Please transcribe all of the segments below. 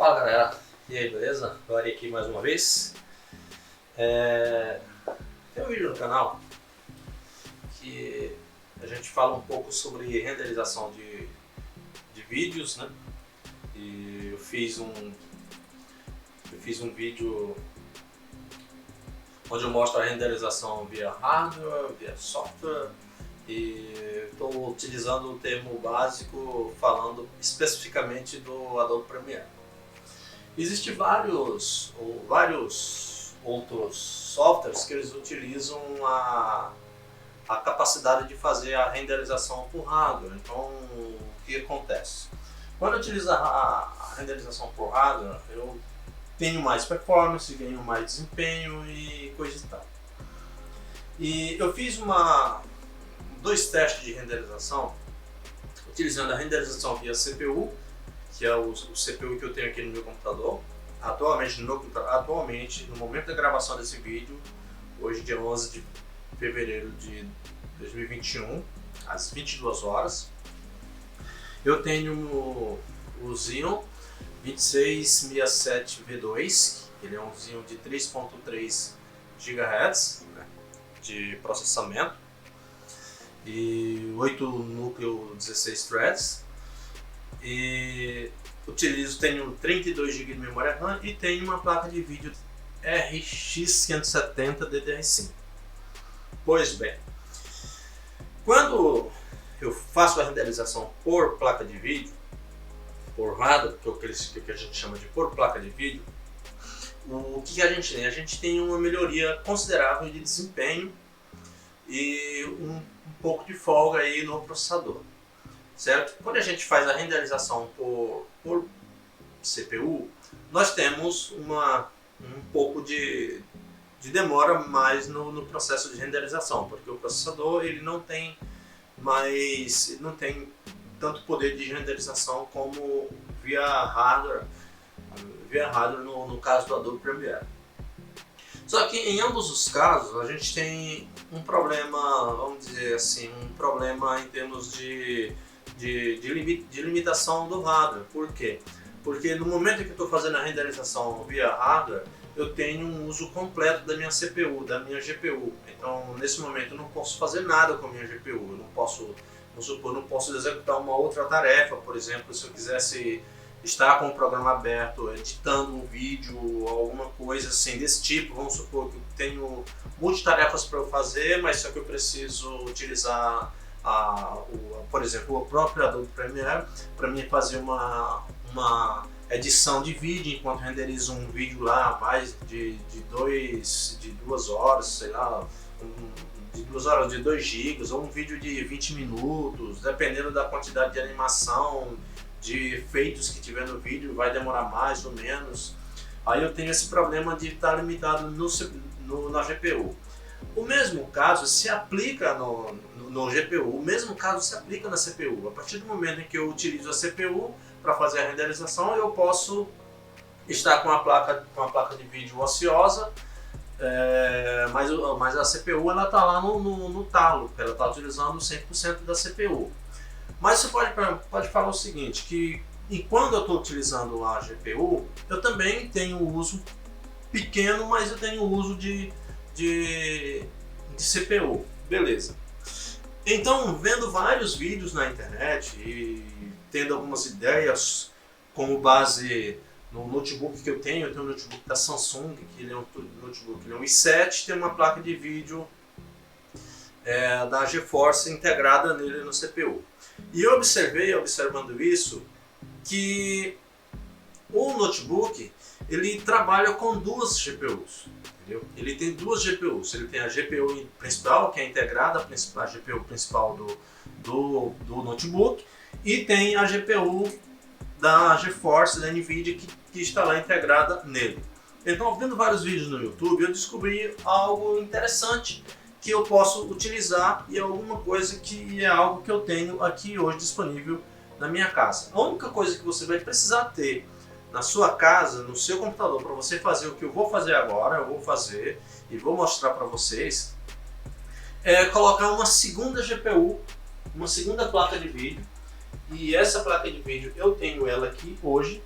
Fala galera, e aí, beleza? Agora aqui mais uma vez. Tem um vídeo no canal que a gente fala um pouco sobre renderização de vídeos, né? E eu fiz um vídeo onde eu mostro a renderização via hardware, via software, e estou utilizando o termo básico falando especificamente do Adobe Premiere. Existem vários outros softwares que eles utilizam a capacidade de fazer a renderização por hardware. Então, o que acontece? Quando eu utilizo a renderização por hardware, eu tenho mais performance, ganho mais desempenho e coisa e tal. E eu fiz dois testes de renderização utilizando a renderização via CPU, que é o CPU que eu tenho aqui no meu computador. Atualmente, no momento da gravação desse vídeo, hoje dia 11 de fevereiro de 2021, às 22 horas, eu tenho o Xeon 2667V2, ele é um Xeon de 3.3 GHz, né, de processamento, e 8 núcleo 16 threads, e tenho 32 GB de memória RAM e tenho uma placa de vídeo RX 570 DDR5. Pois bem, quando eu faço a renderização por placa de vídeo, por hardware, que é o que a gente chama de por placa de vídeo, o que a gente tem? A gente tem uma melhoria considerável de desempenho e um pouco de folga aí no processador, certo? Quando a gente faz a renderização por CPU, nós temos um pouco de demora mais no processo de renderização, porque o processador ele não tem tanto poder de renderização como via hardware no caso do Adobe Premiere. Só que em ambos os casos a gente tem um problema, vamos dizer assim, um problema em termos de limitação do hardware. Por quê? Porque no momento que eu estou fazendo a renderização via hardware, eu tenho um uso completo da minha CPU, da minha GPU. Então, nesse momento eu não posso fazer nada com a minha GPU. Eu não posso, vamos supor, não posso executar uma outra tarefa. Por exemplo, se eu quisesse estar com o programa aberto, editando um vídeo, alguma coisa assim desse tipo, vamos supor que eu tenho multitarefas para eu fazer, mas só que eu preciso utilizar por exemplo, o próprio Adobe Premiere para mim fazer uma edição de vídeo enquanto renderizo um vídeo lá mais de 2 horas, sei lá, de 2 horas, de 2 GB, ou um vídeo de 20 minutos, dependendo da quantidade de animação, de efeitos que tiver no vídeo, vai demorar mais ou menos. Aí eu tenho esse problema de estar limitado na GPU. O mesmo caso se aplica no GPU, o mesmo caso se aplica na CPU. A partir do momento em que eu utilizo a CPU para fazer a renderização, eu posso estar com a placa de vídeo ociosa, mas a CPU ela está lá no talo, ela está utilizando 100% da CPU. Mas você pode falar o seguinte, que enquanto eu estou utilizando a GPU, eu também tenho uso pequeno, mas eu tenho uso de CPU, beleza. Então, vendo vários vídeos na internet e tendo algumas ideias como base no notebook que eu tenho um notebook da Samsung, que ele é um notebook, ele é um i7, tem uma placa de vídeo da GeForce integrada nele no CPU. E eu observando isso, que o notebook ele trabalha com duas GPUs. Ele tem duas GPUs, ele tem a GPU principal, que é integrada, a GPU principal do notebook, e tem a GPU da GeForce, da NVIDIA, que está lá integrada nele. Então, vendo vários vídeos no YouTube, eu descobri algo interessante que eu posso utilizar e é alguma coisa que é algo que eu tenho aqui hoje disponível na minha casa. A única coisa que você vai precisar ter na sua casa, no seu computador, para você fazer o que eu vou fazer agora, eu vou fazer e vou mostrar para vocês, é colocar uma segunda GPU, uma segunda placa de vídeo. E essa placa de vídeo eu tenho ela aqui hoje,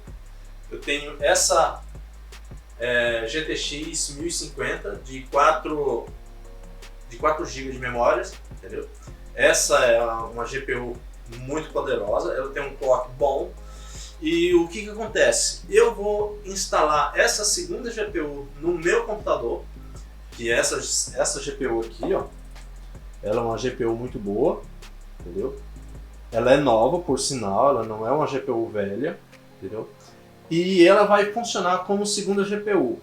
eu tenho essa GTX 1050 de 4 GB de memória, entendeu? Essa é uma GPU muito poderosa, ela tem um clock bom. E o que acontece? Eu vou instalar essa segunda GPU no meu computador, que essa GPU aqui, ó, ela é uma GPU muito boa, entendeu? Ela é nova, por sinal, ela não é uma GPU velha, entendeu? E ela vai funcionar como segunda GPU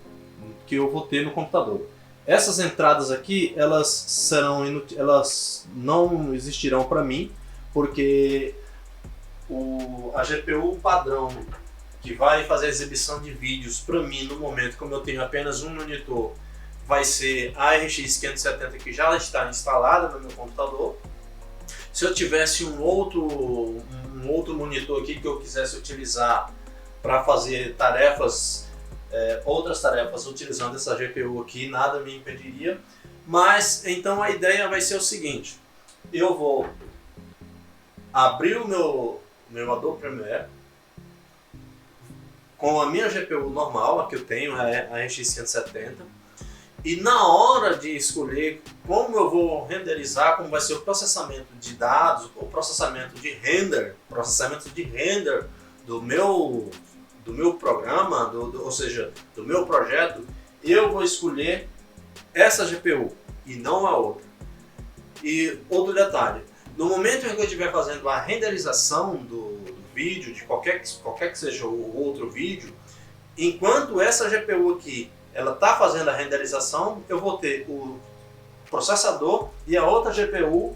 que eu vou ter no computador. Essas entradas aqui, elas não existirão para mim, porque a GPU padrão que vai fazer a exibição de vídeos para mim no momento, como eu tenho apenas um monitor, vai ser a RX 570 que já está instalada no meu computador. Se eu tivesse um outro monitor aqui que eu quisesse utilizar para fazer tarefas, outras tarefas utilizando essa GPU aqui, nada me impediria. Mas então a ideia vai ser o seguinte: eu vou abrir o meu Adobe Premiere com a minha GPU normal, a que eu tenho, a RX 570, e na hora de escolher como eu vou renderizar, como vai ser o processamento de dados, o processamento de render do meu programa, ou seja, do meu projeto, eu vou escolher essa GPU e não a outra. E outro detalhe, no momento em que eu estiver fazendo a renderização do vídeo, de qualquer que seja o outro vídeo, enquanto essa GPU aqui ela está fazendo a renderização, eu vou ter o processador e a outra GPU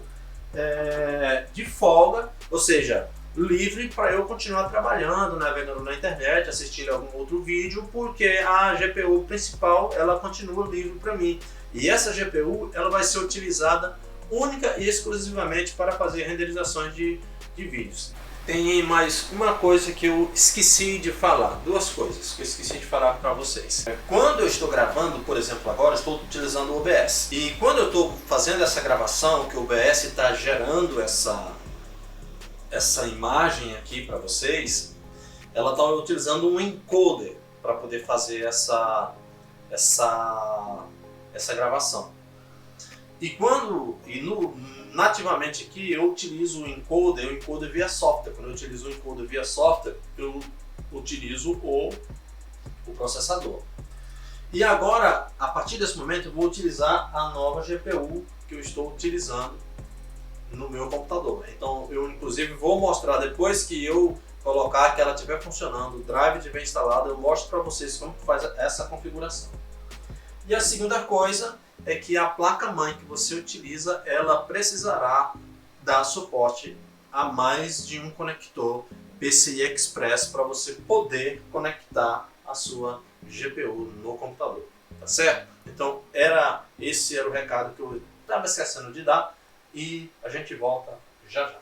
de folga, ou seja, livre para eu continuar trabalhando, navegando na internet, assistindo algum outro vídeo, porque a GPU principal ela continua livre para mim. E essa GPU ela vai ser utilizada única e exclusivamente para fazer renderizações de vídeos. Tem mais uma coisa que eu esqueci de falar, duas coisas que eu esqueci de falar para vocês. Quando eu estou gravando, por exemplo, agora estou utilizando o OBS. E quando eu estou fazendo essa gravação, que o OBS está gerando essa imagem aqui para vocês, ela está utilizando um encoder para poder fazer essa gravação. Nativamente aqui eu utilizo o encoder via software. Quando eu utilizo o encoder via software, eu utilizo o processador. E agora, a partir desse momento, eu vou utilizar a nova GPU que eu estou utilizando no meu computador. Então eu inclusive vou mostrar, depois que eu colocar, que ela estiver funcionando, o drive estiver instalado, eu mostro para vocês como faz essa configuração. E a segunda coisa é que a placa-mãe que você utiliza, ela precisará dar suporte a mais de um conector PCI Express para você poder conectar a sua GPU no computador, tá certo? Então esse era o recado que eu estava esquecendo de dar, e a gente volta já já.